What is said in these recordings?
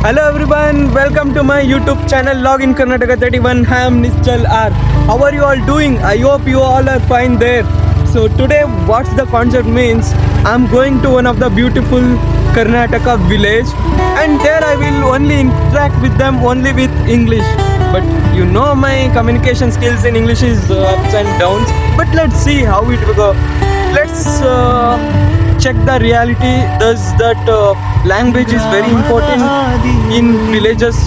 Hello everyone, welcome to my YouTube channel Login Karnataka 31. I am Nischal R. How are you all doing? I hope you all are fine there. So today what's the concept means, I'm going to one of the beautiful Karnataka village and there I will only interact with them only with English. But you know my communication skills in English is ups and downs. But let's see how it will go. Let's check the reality. Does that language is very important in villages?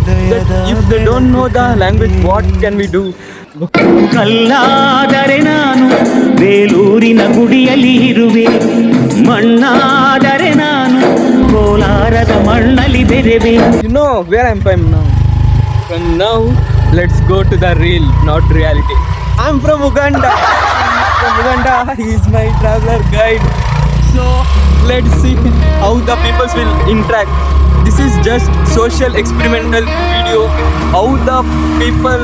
That if they don't know the language, what can we do? ಕಲ್ಲಾದರೆ ನಾನು ಬೇಲೂರಿನ ಗುಡಿಯಲ್ಲಿ ಇರುವೆ, ಮಣ್ಣಾದರೆ ನಾನು ಕೋಲಾರದ ಮಣ್ಣಲ್ಲಿ ಬೆರೆವೆ. You know where I'm from now. And now let's go to the real, not reality. I'm from Uganda. From Uganda. He is my traveler guide. So let's see how the people will interact. This is just social experimental video. How the people,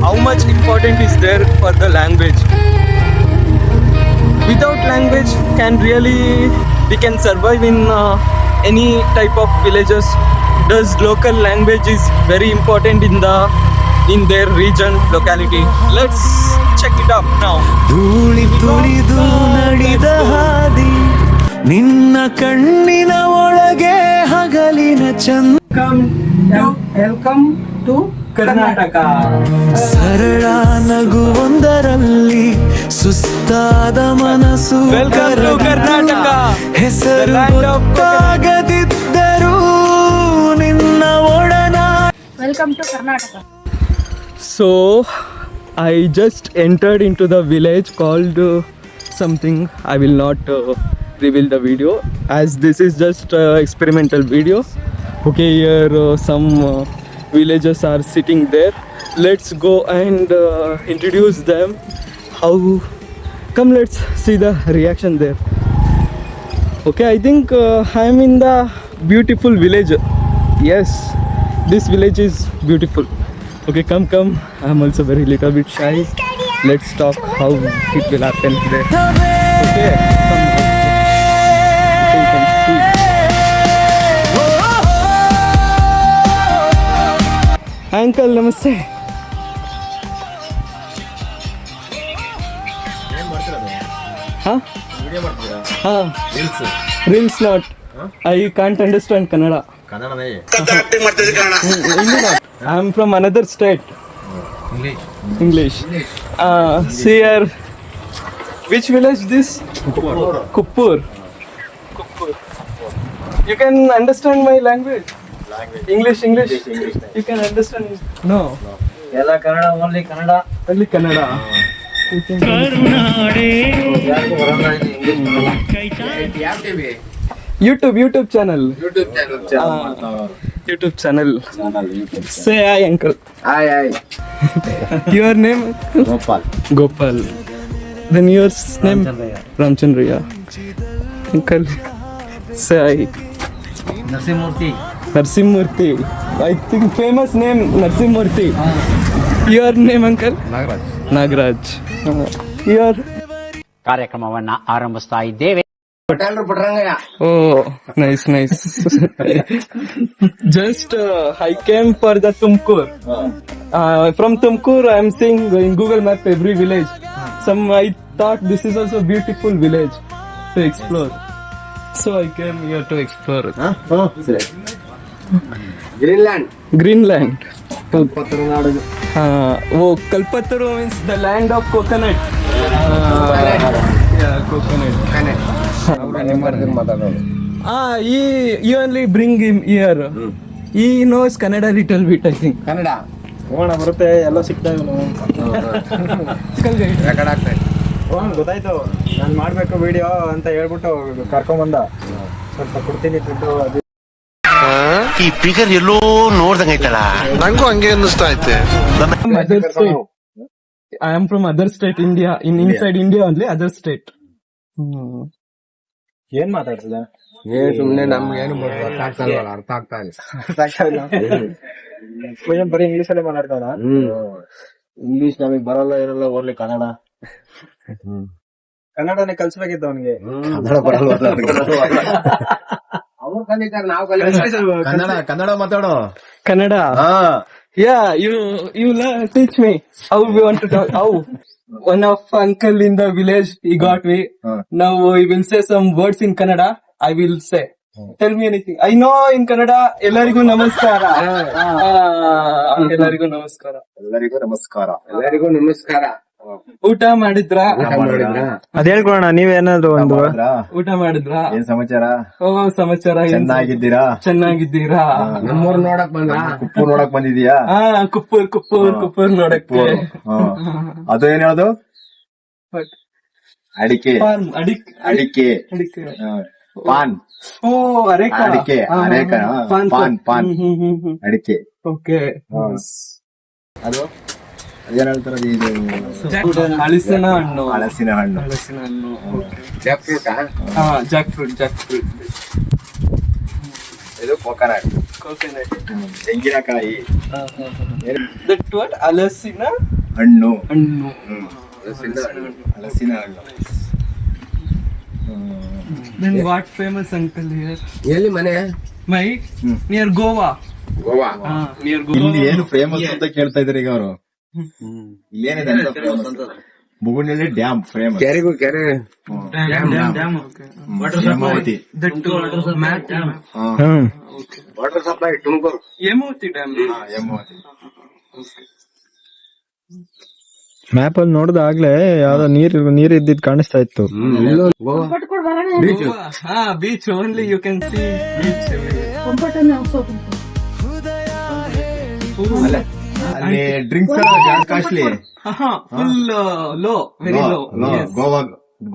how much important is there for the language. Without language, we can survive in any type of villages. Does local language is very important in their region, locality. Let's check it up now. ಧೂಳಿ ತುಳಿದು ನಡೆದ ಹಾದಿ ನಿನ್ನ ಕಣ್ಣಿನ ಒಳಗೆ ಹಗಲಿನ ಚಂದ. Welcome to Karnataka. ಸರಳ ನಗುವೊಂದರಲ್ಲಿ ಸುಸ್ತಾದ ಮನಸ್ಸು. Welcome to Karnataka. ಹೆಸರು ಗೊತ್ತಾಗದಿದ್ದರೂ ನಿನ್ನ ಒಡನ. Welcome to Karnataka. So I just entered into the village called something. I will not reveal the video as this is just experimental video. Okay, here some villagers are sitting there. Let's go and introduce them. Come, let's see the reaction there. Okay, I think I am in the beautiful village. Yes, this village is beautiful. Okay, come. I'm also very little bit shy. Let's talk how it will happen there. Okay, come. You can see. Uncle, namaste. Huh? Reels not. I can't understand Kannada. I'm from another state. English. See here. Which village this? Kuppur. You can understand my language? English. You can understand? No. ಎಲ್ಲ Kannada, only Kannada. Only Kannada. YouTube channel. YouTube channel. Say hi, uncle. Hi. Your name? Gopal. Then yours name? Ramchandraya. Uncle. Say hi. Narsimurthy. I think famous name Narsimurthy. Your name, uncle? Nagraj. Your ಕಾರ್ಯಕ್ರಮವನ್ನ ಆರಂಭಿಸ್ತಾ ಇದ್ದೇವೆ. ಪಟ್ರಂಗಯ್ಯ. oh, nice. Just I came for the Tumkur. From Tumkur, I am seeing in Google Map every village. I thought this is also a beautiful village to explore. So I came here to explore. Greenland. Kalpataru means the land of coconut. Yeah, coconut. You only bring him here. He knows Kannada little bit, I think. Kannada ಹೋಗೋಣ ಬರುತ್ತೆ, ಎಲ್ಲ ಸಿಗ್ತಾವೆ ಗೊತ್ತಾಯ್ತು. ನಾನು ಮಾಡ್ಬೇಕು video ಅಂತ ಹೇಳ್ಬಿಟ್ಟು ಕರ್ಕೊಂಬಂದ. ಸ್ವಲ್ಪ ಕೊಡ್ತೀನಿ ದುಡ್ಡು. ಈ ಫಿಗರ್ ಎಲ್ಲೋ ನೋಡ್ದಂಗೈತಲ್ಲ, ನಂಗೂ ಹಂಗೆ ಅನ್ನಿಸ್ತಾ ಐತೆ. I am from other state, India. Inside India only, other state. ಏನ್ ಮಾತಾಡ್ತಿಲ್ಲ? ಸುಮ್ನೆ ನಮ್ಗೆ ಏನು ಅರ್ಥ ಆಗ್ತಾ ಇಲ್ಲ. ಬರೀ ಇಂಗ್ಲಿಷ್ ಅಲ್ಲೇ ಮಾತಾಡ್ತಾರ. ಇಂಗ್ಲಿಷ್ ನಮಗ್ ಬರಲ್ಲ, ಇರಲ್ಲ, ಓನ್ಲಿ ಕನ್ನಡ. ಕನ್ನಡನೇ ಕಲ್ಸ್ಬೇಕಿತ್ತು ಅವನಿಗೆ. ಕನ್ನಡ ಬರಲ್ಲ. ಕನ್ನಡ ಮಾತಾಡೋ. Kannada. Yeah, you teach me how we want to talk. How one of uncle in the village he got me. Now he will say some words in Kannada. I will say. Tell me anything. I know in Kannada. ಎಲ್ಲರಿಗೂ ನಮಸ್ಕಾರ. ಎಲ್ಲರಿಗೂ ನಮಸ್ಕಾರ. ಎಲ್ಲರಿಗೂ ನಮಸ್ಕಾರ. ಊಟ ಮಾಡಿದ್ರ? ಅದ್ ಹೇಳ್ಕೊಳೋಣ, ನೀವೇನಾದ್ರು ಒಂದು ಊಟ ಮಾಡಿದ್ರ? ಏನ್ ಸಮಾಚಾರ? ಸಮಾಚಾರ ಚೆನ್ನಾಗಿದ್ದೀರಾ? ಚೆನ್ನಾಗಿದ್ದೀರಾ? ನಮ್ಮೂರ್ ನೋಡಕ್ ಬಂದ್ರ? ಕುಪ್ಪೂರ್ ನೋಡಕ್ ಬಂದಿದೀಯಾ? ಕುಪ್ಪೂರ್ ನೋಡಕ್ಕೆ. ಅದು ಏನ್ ಹೇಳೋದು? ಅಡಿಕೆ. ಫಾರ್ಮ್ ಅಡಿಕೆ. ಪಾನ್. ಅರೇಕ. ಅಡಿಕೆ. ಅರೇಕ. ಪಾನ್. ಅಡಿಕೆ. ಓಕೆ. ಅದು ಅದೇನ್ ಹೇಳ್ತಾರ? ಇದು ಹಲಸಿನ ಹಣ್ಣು. ಹಲಸಿನ ಹಣ್ಣು. Jack fruit. Jack fruit. ಇದು ಕೋಕೋನಟ್. ತೆಂಗಿನಕಾಯಿ. That what? ಹಲಸಿನ ಹಣ್ಣು. ಹಲಸಿನ ಹಣ್ಣು. Then what famous uncle here? ಎಲ್ಲಿ ಮನೆ? My near Goa. Goa. Near ಇಲ್ಲಿ Goa. ಏನು ಫೇಮಸ್ ಅಂತ ಕೇಳ್ತಾ ಇದಾರೆ ಈಗ ಅವರು. ಇಲ್ಲೇನಿದೆ ಬುಗುನಳ್ಳಿ ಡ್ಯಾಮ್ ಫೇಮಸ್. ಕೆರೆ. Dam. Okay. Hemavati. That mat. Water supply Tumakuru. Hemavati dam. Hemavati. Map ಅಲ್ಲಿ ನೋಡ್ದಾಗ್ಲೇ ಯಾವ್ದೋ ನೀರ್ ಇದ್ದಿದ್ ಕಾಣಿಸ್ತಾ ಇತ್ತು. ಪಟ್ಕೊಡ್ ಬರೋಣ. Beach only you can see beach. ಕಂಪಟನ್ನ ಹೋಗ್ಸೋದು. ಅಲ್ಲಿ drinks costly. Full low, very low. Yes.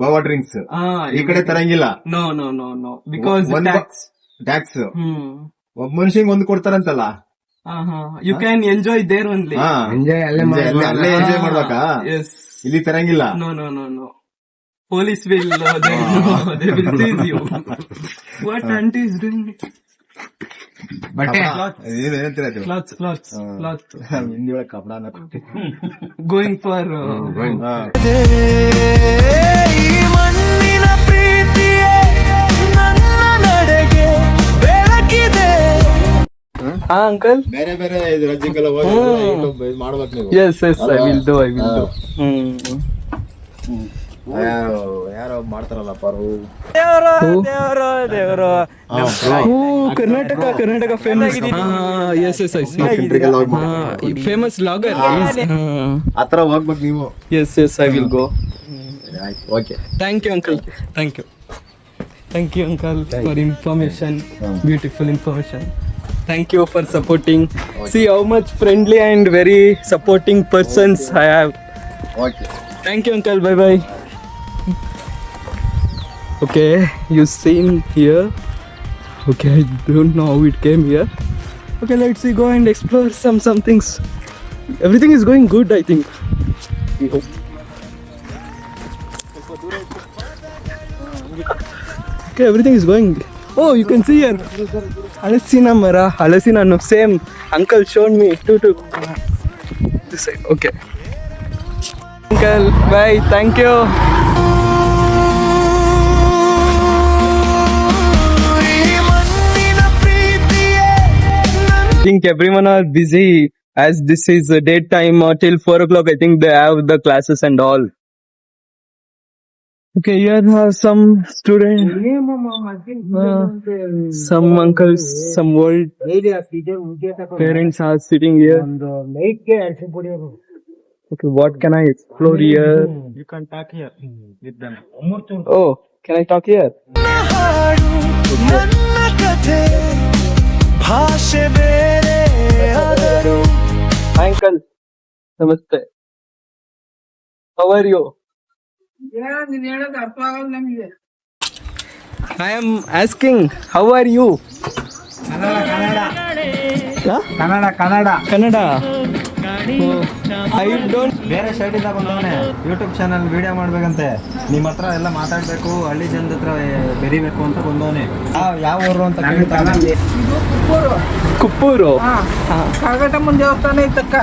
Goa drinks ಈ ಕಡೆ ತರಂಗಿಲ್ಲ. No. Because tax. ಟ್ಯಾಕ್ಸ್ ಒಬ್ಬ ಮನುಷ್ಯಂಗ್ ಒಂದು ಕೊಡ್ತಾರಂತಲ್ಲ. You can enjoy there only. Enjoy ಅಲ್ಲೇ ಅಲ್ಲೇ ಎಂಜಾಯ್ ಮಾಡ್ಬೇಕಾ? Yes. ಇಲ್ಲಿ ತರಂಗಿಲ್ಲ. No. Police will they will seize you. What auntie is doing? ಬಟ್ಟೆ. ಏನಂತೀರ? Clothes. Hindi ಒಳಗೆ ಕಪಡಾನ Going for ಈ ಮಣ್ಣಿನ ಪ್ರೀತಿಯೇ ನನ್ನ ನಡೆಗೆ ಬೆಳಕಿದೆ. uncle. ಬೇರೆ ಬೇರೆ ರಾಜ್ಯಕ್ಕೆಲ್ಲ ಹೋಗಿ ಮಾಡ್ಬೇಕು ನೀವು. Yes, I will do. ಯಾರೋ ಮಾಡ್ತಾರಲ್ಲ ಪಾರು. Karnataka famous. Yes, I see. Famous vlogger. ಆತರ ಹೋಗ್ಬೇಕು ನೀವು. Yes, I will go. Okay. Thank you, uncle. Thank you, uncle, for information. Beautiful information. Thank you for supporting. See how much friendly and very supporting persons I have. Okay. Thank you, uncle. Bye. Okay, you seen here. Okay, I don't know how it came here. Okay, let's go and explore some things. Everything is going good, I think. Okay, everything is going. Oh, you can see here. Halasina mara, halasina no, same. Uncle showed me too. This side. Okay. Uncle, bye. Thank you. I think everyone are busy as this is a daytime till 4 o'clock. I think they have the classes and all. Okay, here are some students, some uncles, some old parents are sitting here. Okay, what can I explore here? You can talk here with them. Oh, can I talk here? ನನ್ನ ಕಥೆ ಭಾಷೆ ಬೇರೆ ಆದರೂ Hi, uncle. Namaste. How are you? I am asking, how are you? Kannada. Oh, I don't. ಬೇರೆ side ಇಂದ ಬಂದವನೆ YouTube channel video ಮಾಡ್ಬೇಕಂತೆ. ನಿಮ್ ಹತ್ರ ಎಲ್ಲ ಮಾತಾಡ್ಬೇಕು, ಹಳ್ಳಿ ಜನದ ಹತ್ರ ಬೆರಿಬೇಕು ಅಂತ ಬಂದವನೆ. ಯಾವ ಊರು ಅಂತ ಕೇಳ್ತಾನೆ. ಕುಪ್ಪೂರು. ಕಾಗಟಮ್ಮನ ದೇವಸ್ಥಾನ ಇತ್ತಕ್ಕ,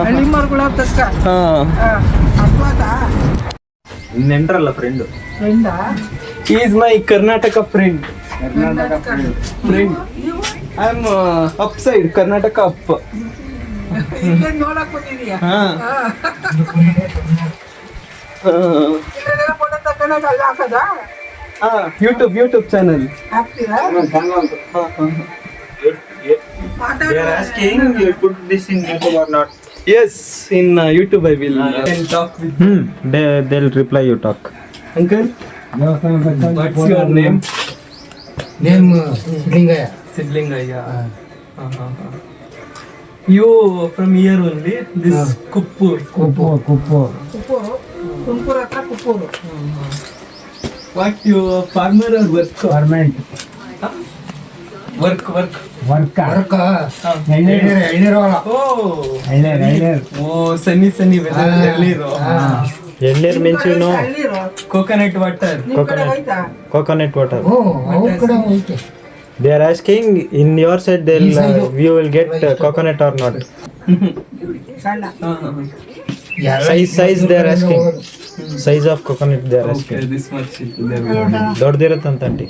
ಹಳ್ಳಿ ಮರಗಳ ತಕ್ಕ. ನೆಂಟ್ರಲ್ಲ friend. He is my Karnataka friend. Friend. I'm upside, Karnataka up. ಇಲ್ಲೇ ನೋಡಕ್ ಬಂದಿದೀಯ ಇಲ್ಲೆಲ್ಲ ಫೋಟೋ ತಕೊಂಡಾಗ ಅಲ್ಲಿ ಹಾಕದಾ YouTube channel. ಹಾಕ್ತೀರಾ They are asking you put this in YouTube or not. Yes, in YouTube I will talk with they'll reply you talk. uncle. What's your name? Sidlingaya. You from here only? This Kuppur. Kuppur Tumakuru ಹತ್ರ Kuppur What you farmer or work? Farming. Work. Oh, sunny weather. Ellir means you know ಹಳ್ಳಿರು Coconut water. ನಿಮ್ ಕಡೆ ಹೋಯ್ತಾ coconut water. They are asking in your side they'll you will get coconut or not. ಸಣ್ಣ Size they are asking. Size of coconut they are Okay, asking. this much. ದೊಡ್ಡದಿರುತ್ತಂತ aunty.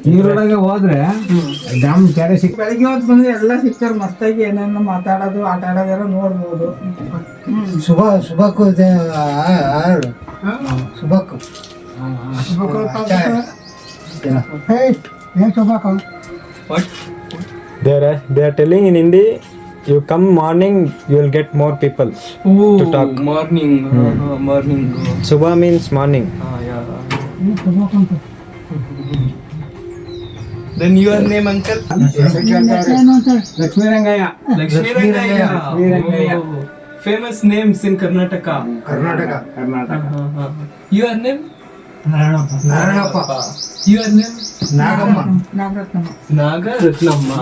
ನೀರೊಳಗೆ ಹೋದ್ರೆ dam ಕೆರೆ ಸಿಕ್ ಬೆಳಿಗ್ಗೆ ಹೊತ್ತು ಬಂದ್ರೆ ಎಲ್ಲ ಸಿಗ್ತಾರೆ ಮಸ್ತಾಗಿ ಏನೇನು ಮಾತಾಡೋದು ಆಟ ಆಡೋದೆಲ್ಲ ನೋಡ್ಬೋದು ಸುಬಕ್ಕು What? They are telling in Hindi you come morning you will get more people. Oh, To talk. morning. Morning. Subha means morning. Yeah. Then your name, uncle? Lakshmi Rangayya. Lakshmi Rangaya. Oh, famous names in Karnataka. Your name? Narayanappa Your name? Nagamma Nagarathnamma Nagaratnamma.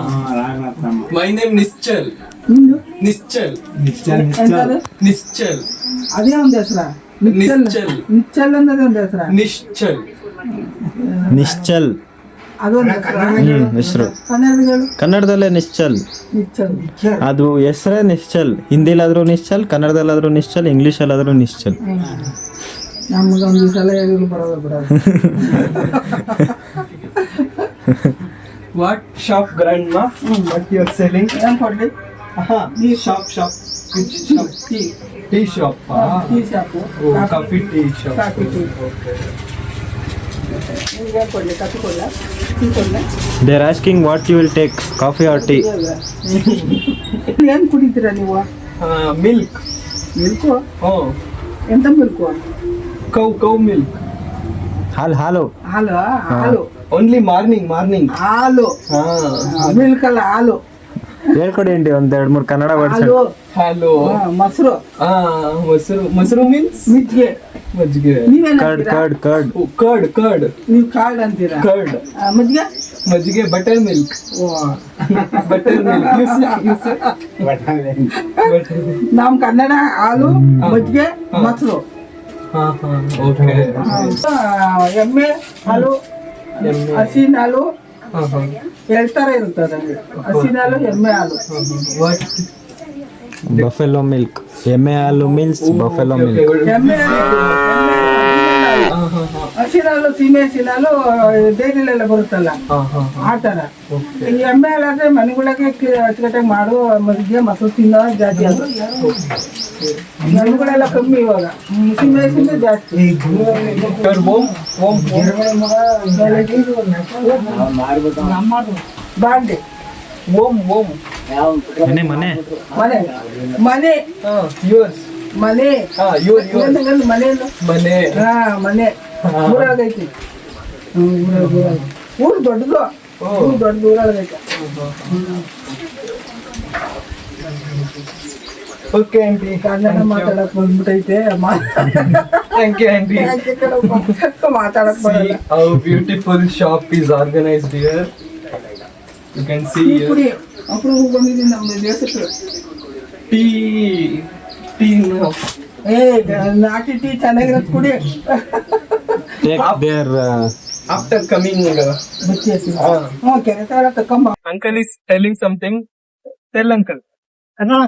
My name Nischal. Nischal. ಎಂತದು Nischal. ಅದೇ ಒಂದು ಹೆಸರ ನಿಶ್ಚಲ್. ನಿಚ್ಚಲ್ ಅನ್ನೋದೇ ಒಂದು ಹೆಸರ Nischal. Nischal ಅದೊಂದು ಹೆಸರ ಹೆಸರು ಕನ್ನಡಗಳು ಕನ್ನಡದಲ್ಲೇ ನಿಶ್ಚಲ್. ನಿಚ್ಚಲ್ ಅದು ಹೆಸರೇ ನಿಶ್ಚಲ್. ಹಿಂದಿಲಾದ್ರೂ ನಿಶ್ಚಲ್, ಕನ್ನಡದಲ್ಲಾದ್ರೂ ನಿಶ್ಚಲ್, ಇಂಗ್ಲೀಷಲ್ಲಾದ್ರೂ ನಿಶ್ಚಲ್. ನಮ್ಗೆ ಒಂದು ಸಲ ಹೇಳಿದ್ರು ಬರೋದು ಬಿಡೋದು What shop, grandma? What you are selling? ಏನ್ ಕೊಡ್ಲಿ Shop. Which shop? Tea shop. Tea shop Oh, coffee tea shop. Coffee tea ನಿಮ್ಗೆ ಏನ್ ಕೊಡ್ಲಿ ಕಾಫಿ ಕೊಡ್ಲ ಟೀ ಕೊಡ್ಲ They are asking what you will take, coffee or tea. ಏನ್ ಕುಡಿತೀರಾ ನೀವು Milk. ಮಿಲ್ಕು Oh, ಎಂತ ಮಿಲ್ಕು cow milk. ಹಾಲು ಹಾಲು ಹಾಲು Only morning. ಹಾಲು ಮಿಲ್ಕ್ ಅಲ್ಲ ಹಾಲು ಹೇಳ್ಕೊಡಿ ಆಂಟಿ ಒಂದ್ 2-3 ಕನ್ನಡ ವರ್ಡ್ಸ್. ಹಾಲು Hello. ಮೊಸರು Masru means? ಮಿಜ್ಗೆ Majge. ನೀವೇನ್ ಕರ್ಡ್ ಅಂತೀರಾ ಕರ್ಡ್ Oh, curd. ನೀವು ಕಾರ್ಡ್ ಅಂತೀರಾ Curd. ಮಜ್ಗೆ Majge, buttermilk. ಓ Buttermilk. You say? ನಮ್ ಕನ್ನಡ ಹಾಲು ಮಜ್ಗೆ ಮೊಸರು Okay. ಎಮ್ಮೆ ಹಾಲು ಎಮ್ಮೆ. ಹಸಿನ ಹಾಲು ತರ ಇರ್ತದೆ ಹಸಿನ ಹಾಲು ಎಮ್ಮೆ ಹಾಲು What? Buffalo milk. ಎಮ್ಮೆ ಹಾಲು ಮೀನ್ಸ್ ಬಫೆಲೋ ಮಿಲ್ಕ್. ಎಮ್ಮೆ ಹಸಿನ ಹಾಲು ಸೀಮೆ ಹಸಿನ ಹಾಲು ಡೈರಿಲೆಲ್ಲ ಬರುತ್ತಲ್ಲ ಆ ತರ ಈ ಎಮ್ಮೆ ಹಾಲಾದ್ರೆ ಮನೆಗಳಿಗೆ ಅಚ್ಚುಕಟ್ಟಾಗಿ ಮಾಡು ಮಜ್ಜಿಗೆ ಮೊಸರು ತಿನ್ನೋ ಜಾಸ್ತಿ ಅದು ಮನೆಗಳೆಲ್ಲ ಕಮ್ಮಿ ಇವಾಗ ಸೀಮೆ ಹಸಿನ ಜಾಸ್ತಿ ಬಾಂಡೆ ಮನೆ ಮನೆ ಮನೆ ಮನೆ Yours. ಮನೆ Yours. ಮನೆಯನ್ನು Mane. ಹಾ ಮನೆ ಊರಾಗೈತಿ ಊರು ದೊಡ್ಡದು ಊರು ದೊಡ್ಡದು ಊರಾಗೈತೆ Okay, auntie. ಕನ್ನಡ ಮಾತಾಡಕ್ ಬಂದ್ಬಿಟ್ಟೈತೆ Thank you, auntie. ಮಾತಾಡಕ್ See ಬರಲ್ಲ how beautiful shop is organized here. You can see tea here. ಕುಡಿ ಅಪ್ರೂವ್ ಬಂದಿದ್ದೀನಿ ನಮ್ಮ ದೇಶಕ್ಕೆ Tea now. ನಾಟಿ ಟೀ ಚೆನ್ನಾಗಿರೋದು ಕುಡಿ ಟೇಕ್ ದೇರ್ After coming, ಬಚ್ಚಿ ಹತ್ತಿ ಕೆರೆ ತರ ತಕೊಂಬ uncle is telling something. Tell uncle.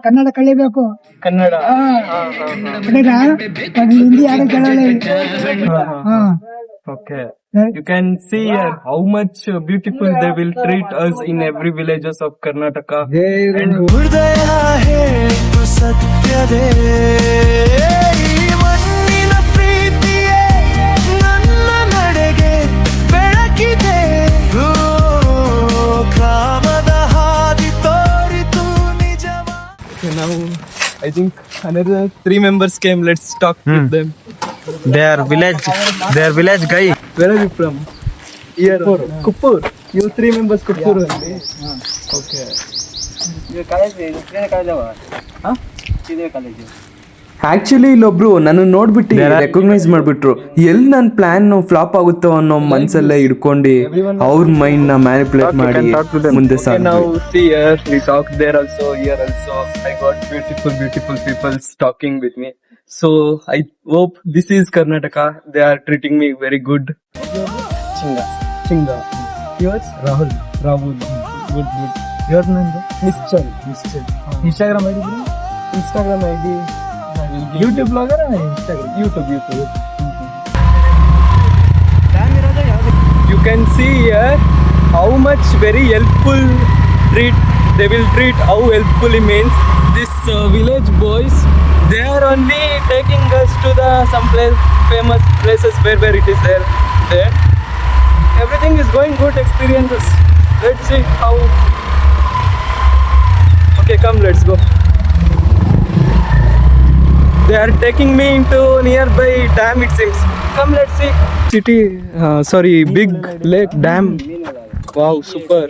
Kannada ಕಲಿಬೇಕು Kannada. ಹಿಂದಿ ಯಾರು ಕೇಳಲ್ಲ Okay. You can see here how much beautiful they will treat us in every villages of Karnataka. And okay, now I think another 3 members came. Let's talk with them. Their village guy. Where are you from? Here. Kuppur. You 3 members Kuppur only. Okay. Actually ಇಲ್ಲೊಬ್ರು ನನ್ನ ನೋಡ್ಬಿಟ್ಟು recognise ಮಾಡ್ಬಿಟ್ರು. ಎಲ್ಲಿ ನನ್ನ plan flap ಆಗುತ್ತೋ ಅನ್ನೋ ಮನ್ಸಲ್ಲೇ ಹಿಡ್ಕೊಂಡು ಅವ್ರ ಮೈಂಡ್ ನ ಮ್ಯಾನಿಪುಲೇಟ್ ಮಾಡಿ ಮುಂದೆ ನಾವು see here we talk there also here also I got beautiful people talking with me, so I hope this is Karnataka. They are treating me very good. Chinga yours Rahul good your name Nischal Instagram ID YouTube blogger or Instagram? YouTube. You can see here how much very helpful they will treat. How helpfully means this village boys, they are only taking us to the some famous places where it is there. Everything is going good experiences. Let's see how. Okay, come, let's go. They are taking me into nearby dam, it seems. Come, let's see. Big lake dam. Wow, super.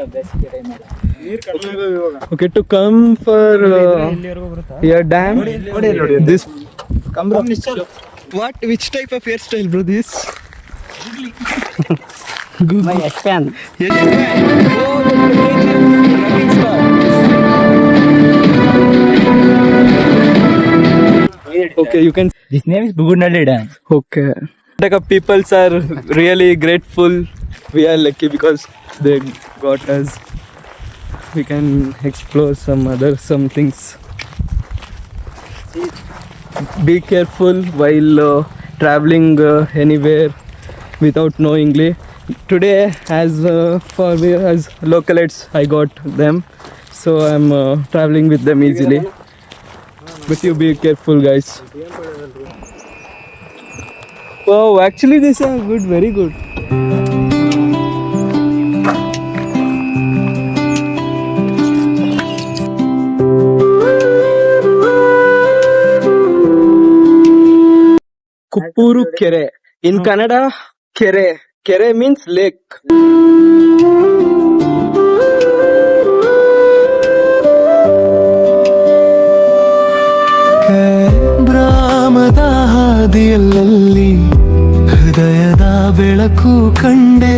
Okay, to come for your dam. This. What? Which type of hairstyle, bro? This. My expand. Oh, running star. Okay, you can. His name is Bugunalli Dam. Okay. Like peoples are really grateful. We are lucky because they got us. We can explore some things. Be careful while traveling anywhere without knowingly. Today, as localites, I got them, so I'm traveling with them easily. But you be careful, guys. Wow, actually these are good, very good. Kuppuru Kere. In Kannada, Kere means lake. ಬ್ರಾಮದ ಹಾದಿಯಲ್ಲಿ ಹೃದಯದ ಬೆಳಕು ಕಂಡೆ,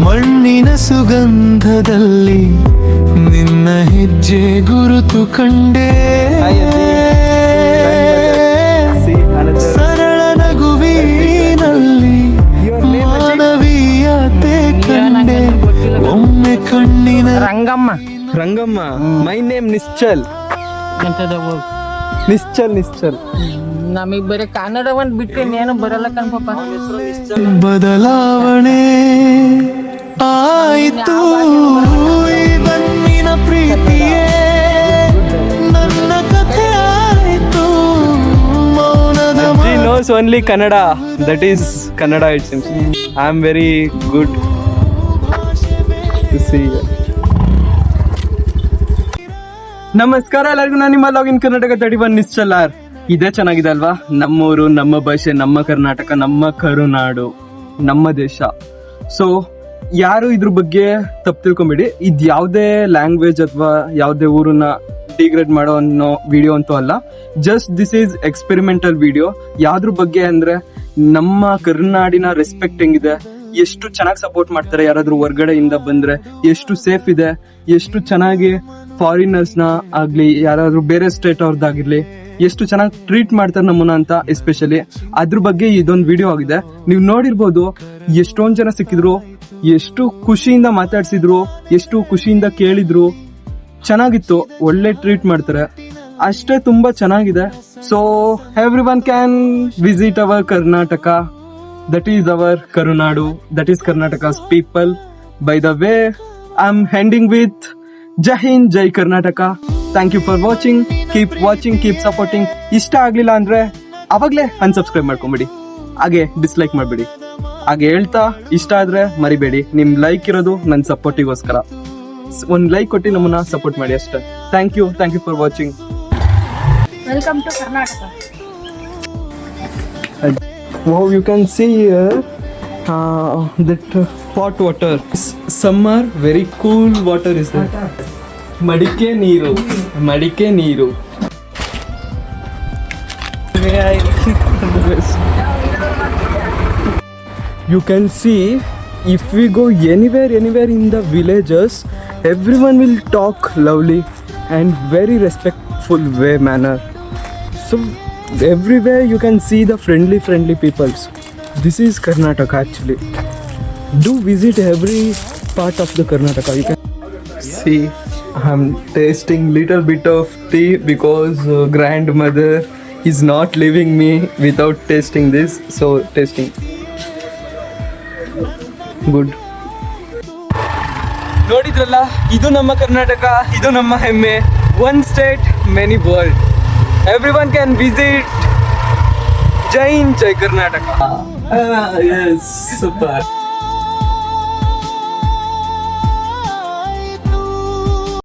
ಮಣ್ಣಿನ ಸುಗಂಧದಲ್ಲಿ ನಿನ್ನ ಹೆಜ್ಜೆ ಗುರುತು ಕಂಡೆ, ಸರಳ ನಗುವಿನಲ್ಲಿ ಮಾನವೀಯತೆ ಕಂಡೆ, ಒಮ್ಮೆ ಕಣ್ಣಿನ Rangamma. My name Nischal. Nischal ನಮಗ್ ಬರೀ ಕನ್ನಡ ಒಂದ್ ಬಿಟ್ರೆ ಏನು ಬರಲ್ಲ ಕಣ್ಪಪ್ಪ. ಬದಲಾವಣೆ ಆಯಿತು ಈ ಬನ್ನಿನ ಪ್ರೀತಿಯೇ, ನನ್ನ ಕಥೆ ಆಯಿತು ಮೌನದ. She knows only Kannada. That is Kannada, it seems. I am very good to see you. ನಮಸ್ಕಾರ ಎಲ್ಲರಿಗೂ, ನಾನು ನಿಮ್ಮ ಲಾಗಿನ್ ಕರ್ನಾಟಕ 31 ನಿಶ್ಚಲ್ ಆರ್. ಇದೇ ಚೆನ್ನಾಗಿದೆ ಅಲ್ವಾ? ನಮ್ಮೂರು, ನಮ್ಮ ಭಾಷೆ, ನಮ್ಮ ಕರ್ನಾಟಕ, ನಮ್ಮ ಕರುನಾಡು, ನಮ್ಮ ದೇಶ. ಸೊ ಯಾರು ಇದ್ರ ಬಗ್ಗೆ ತಪ್ಪು ತಿಳ್ಕೊಂಬೇಡಿ. ಇದು ಯಾವುದೇ ಲ್ಯಾಂಗ್ವೇಜ್ ಅಥವಾ ಯಾವುದೇ ಊರನ್ನ ಡಿಗ್ರೇಡ್ ಮಾಡೋ ಅನ್ನೋ ವಿಡಿಯೋ ಅಂತೂ ಅಲ್ಲ. Just this is experimental video. ಯಾವ್ದ್ರ ಬಗ್ಗೆ ಅಂದ್ರೆ ನಮ್ಮ ಕರುನಾಡಿನ ರೆಸ್ಪೆಕ್ಟ್ ಹೆಂಗಿದೆ, ಎಷ್ಟು ಚೆನ್ನಾಗಿ ಸಪೋರ್ಟ್ ಮಾಡ್ತಾರೆ ಯಾರಾದ್ರೂ ಹೊರ್ಗಡೆಯಿಂದ ಬಂದ್ರೆ, ಎಷ್ಟು ಸೇಫ್ ಇದೆ, ಎಷ್ಟು ಚೆನ್ನಾಗಿ ಫಾರಿನರ್ಸ್ ನ ಆಗ್ಲಿ ಯಾರಾದ್ರೂ ಬೇರೆ ಸ್ಟೇಟ್ ಅವ್ರದ್ದಾಗಿರ್ಲಿ ಎಷ್ಟು ಚೆನ್ನಾಗಿ ಟ್ರೀಟ್ ಮಾಡ್ತಾರೆ ನಮ್ಮನ್ನ ಅಂತ, ಎಸ್ಪೆಷಲಿ ಅದ್ರ ಬಗ್ಗೆ ಇದೊಂದು ವಿಡಿಯೋ ಆಗಿದೆ. ನೀವು ನೋಡಿರ್ಬೋದು ಎಷ್ಟೊಂದ್ ಜನ ಸಿಕ್ಕಿದ್ರು, ಎಷ್ಟು ಖುಷಿಯಿಂದ ಮಾತಾಡ್ಸಿದ್ರು, ಎಷ್ಟು ಖುಷಿಯಿಂದ ಕೇಳಿದ್ರು. ಚೆನ್ನಾಗಿತ್ತು, ಒಳ್ಳೆ ಟ್ರೀಟ್ ಮಾಡ್ತಾರೆ, ಅಷ್ಟೇ ತುಂಬಾ ಚೆನ್ನಾಗಿದೆ. So every one can visit hour Karnataka. That is our Karunadu. That is Karnataka's people. By the way, I'm ending with Jai Hind, Jai Karnataka. Thank you for watching. Keep supporting. ಇಷ್ಟ ಆಗ್ಲಿಲ್ಲ ಅಂದ್ರೆ ಅವಾಗ್ಲೇ unsubscribe ಮಾಡ್ಕೊಂಬಿಡಿ, ಹಾಗೆ dislike ಮಾಡ್ಬಿಡಿ. ಹಾಗೆ ಹೇಳ್ತಾ ಇಷ್ಟ ಆದ್ರೆ ಮರಿಬೇಡಿ, ನಿಮ್ ಲೈಕ್ ಇರೋದು ನನ್ನ ಸಪೋರ್ಟಿಗೋಸ್ಕರ. ಒಂದ್ ಲೈಕ್ ಕೊಟ್ಟು ನಮ್ಮನ್ನ ಸಪೋರ್ಟ್ ಮಾಡಿ ಅಷ್ಟೇ. Thank you for watching. Welcome to Karnataka. Wow, you can see here that hot water. Summer, very cool water is there. Madike Neeru. You can see, if we go anywhere in the villages, everyone will talk lovely and very respectful manner. So everywhere you can see the friendly peoples. This is Karnataka actually. Do visit every part of the Karnataka. You can see I'm tasting little bit of tea because grandmother is not leaving me without tasting this. So tasting good. ನೋಡಿದ್ರಲ್ಲ, ಇದು ನಮ್ಮ ಕರ್ನಾಟಕ, ಇದು ನಮ್ಮ ಹೆಮ್ಮೆ. One state, many world. Everyone can visit. Jai Hind, Jai Karnataka. Yes, super.